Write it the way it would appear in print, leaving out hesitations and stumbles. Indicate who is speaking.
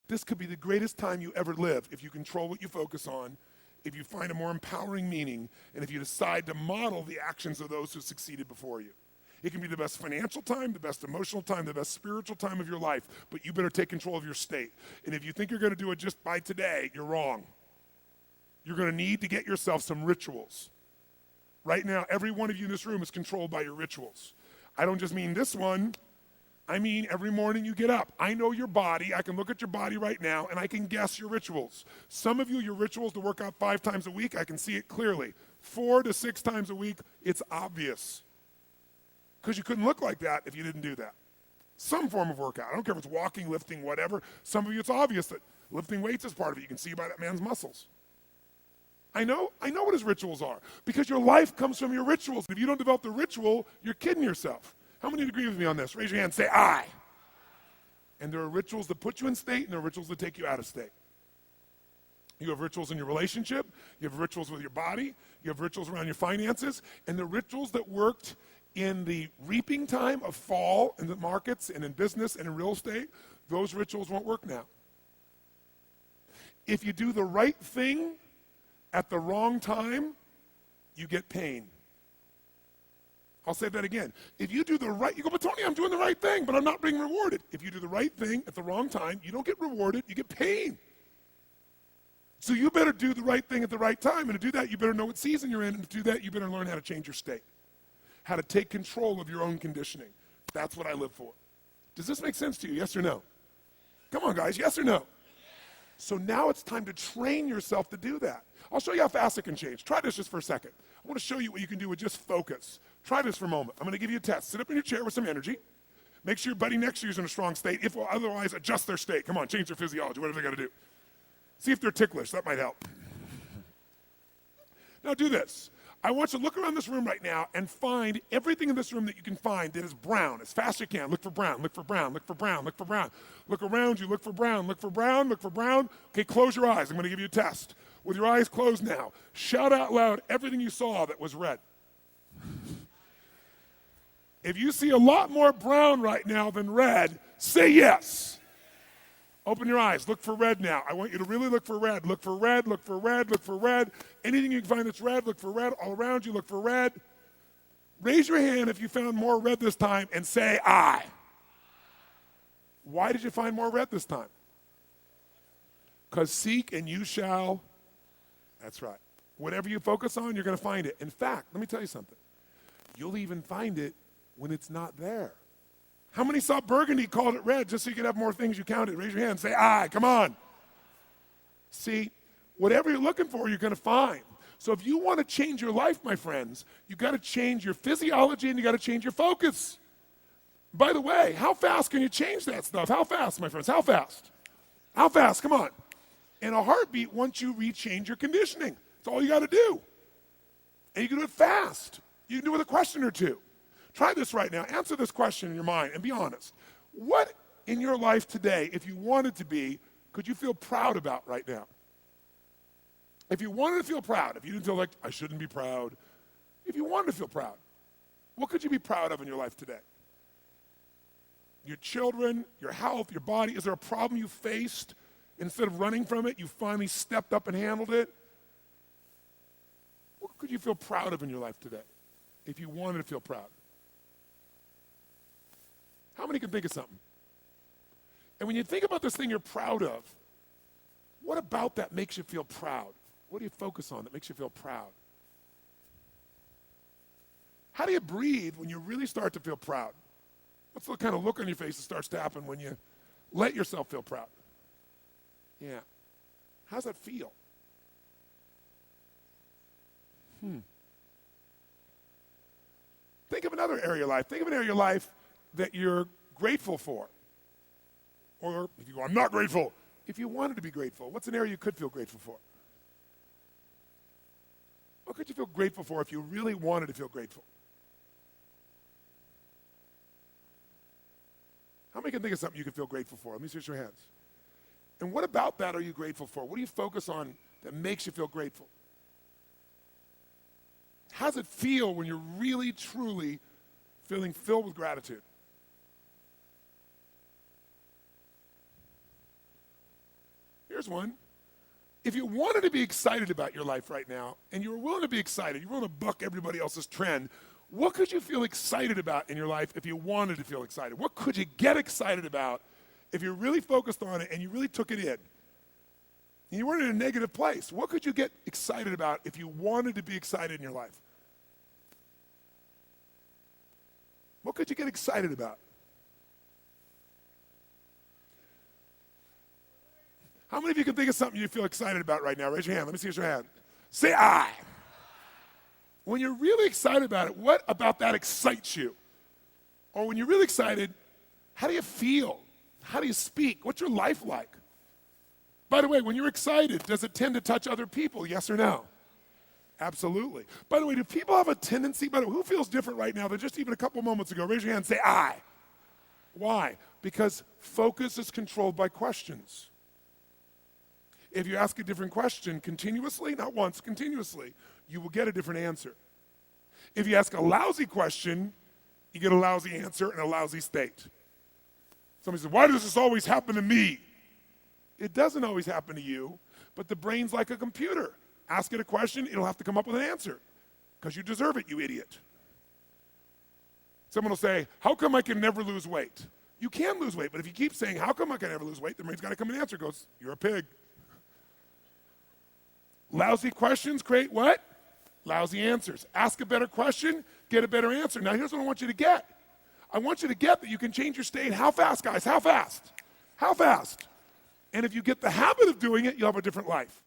Speaker 1: This could be the greatest time you ever live if you control what you focus on, if you find a more empowering meaning, and if you decide to model the actions of those who succeeded before you. It can be the best financial time, the best emotional time, the best spiritual time of your life, but you better take control of your state. And if you think you're going to do it just by today, you're wrong. You're going to need to get yourself some rituals. Right now, every one of you in this room is controlled by your rituals. I don't just mean this one. I mean every morning you get up. I know your body. I can look at your body right now, and I can guess your rituals. Some of you, your rituals to work out 5 times a week, I can see it clearly. 4 to 6 times a week, it's obvious. Because you couldn't look like that if you didn't do that. Some form of workout. I don't care if it's walking, lifting, whatever. Some of you, it's obvious that lifting weights is part of it. You can see by that man's muscles. I know what his rituals are. Because your life comes from your rituals. If you don't develop the ritual, you're kidding yourself. How many agree with me on this? Raise your hand, say I. And there are rituals that put you in state, and there are rituals that take you out of state. You have rituals in your relationship, you have rituals with your body, you have rituals around your finances, and the rituals that worked in the reaping time of fall in the markets and in business and in real estate, those rituals won't work now. If you do the right thing at the wrong time, you get pain. I'll say that again. If you do the right, you go, but Tony, I'm doing the right thing, but I'm not being rewarded. If you do the right thing at the wrong time, you don't get rewarded, you get pain. So you better do the right thing at the right time, and to do that, you better know what season you're in, and to do that, you better learn how to change your state, how to take control of your own conditioning. That's what I live for. Does this make sense to you, yes or no? Come on, guys, yes or no? So now it's time to train yourself to do that. I'll show you how fast it can change. Try this just for a second. I want to show you what you can do with just focus. Try this for a moment. I'm going to give you a test. Sit up in your chair with some energy. Make sure your buddy next to you is in a strong state. If otherwise, adjust their state. Come on, change their physiology, whatever they got to do. See if they're ticklish. That might help. Now do this. I want you to look around this room right now and find everything in this room that you can find that is brown as fast as you can. Look for brown, look for brown, look for brown, look for brown. Look around you, look for brown, look for brown, look for brown. Okay, close your eyes. I'm going to give you a test. With your eyes closed now, shout out loud everything you saw that was red. If you see a lot more brown right now than red, say yes. Open your eyes. Look for red now. I want you to really look for red. Look for red, look for red, look for red. Anything you can find that's red, look for red. All around you, look for red. Raise your hand if you found more red this time and say I. Why did you find more red this time? Because seek and you shall. That's right. Whatever you focus on, you're going to find it. In fact, let me tell you something. You'll even find it when it's not there. How many saw burgundy, called it red, just so you could have more things you counted? Raise your hand, say aye, come on. See, whatever you're looking for, you're going to find. So if you want to change your life, my friends, you've got to change your physiology and you got to change your focus. By the way, how fast can you change that stuff? How fast, my friends? How fast? How fast? Come on. In a heartbeat, once you rechange your conditioning. That's all you got to do. And you can do it fast. You can do it with a question or two. Try this right now. Answer this question in your mind and be honest. What in your life today, if you wanted to be, could you feel proud about right now? If you wanted to feel proud, if you didn't feel like, I shouldn't be proud, if you wanted to feel proud, what could you be proud of in your life today? Your children, your health, your body. Is there a problem you faced? Instead of running from it, you finally stepped up and handled it? What could you feel proud of in your life today if you wanted to feel proud? How many can think of something? And when you think about this thing you're proud of, what about that makes you feel proud? What do you focus on that makes you feel proud? How do you breathe when you really start to feel proud? What's the kind of look on your face that starts to happen when you let yourself feel proud? Yeah. How's that feel? Think of another area of life. Think of an area of life that you're grateful for. Or if you go, I'm not grateful. If you wanted to be grateful, what's an area you could feel grateful for? What could you feel grateful for if you really wanted to feel grateful? How many can think of something you could feel grateful for? Let me see your hands. And what about that are you grateful for? What do you focus on that makes you feel grateful? How does it feel when you're really, truly feeling filled with gratitude? Here's one. If you wanted to be excited about your life right now, and you were willing to be excited, you're willing to buck everybody else's trend, what could you feel excited about in your life if you wanted to feel excited? What could you get excited about if you're really focused on it and you really took it in? And you weren't in a negative place. What could you get excited about if you wanted to be excited in your life? What could you get excited about? How many of you can think of something you feel excited about right now? Raise your hand. Let me see your hand. Say I. When you're really excited about it, what about that excites you? Or when you're really excited, how do you feel? How do you speak? What's your life like? By the way, when you're excited, does it tend to touch other people? Yes or no? Absolutely. By the way, do people have a tendency, who feels different right now than just even a couple moments ago? Raise your hand and say I. Why? Because focus is controlled by questions. If you ask a different question continuously, not once, continuously, you will get a different answer. If you ask a lousy question, you get a lousy answer and a lousy state. Somebody says, why does this always happen to me? It doesn't always happen to you, but the brain's like a computer. Ask it a question, it'll have to come up with an answer because you deserve it, you idiot. Someone will say, how come I can never lose weight? You can lose weight, but if you keep saying, how come I can never lose weight, the brain's got to come and answer. It goes, you're a pig. Lousy questions create what? Lousy answers. Ask a better question, get a better answer. Now here's what I want you to get. I want you to get that you can change your state. How fast, guys? How fast? How fast? And if you get the habit of doing it, you'll have a different life.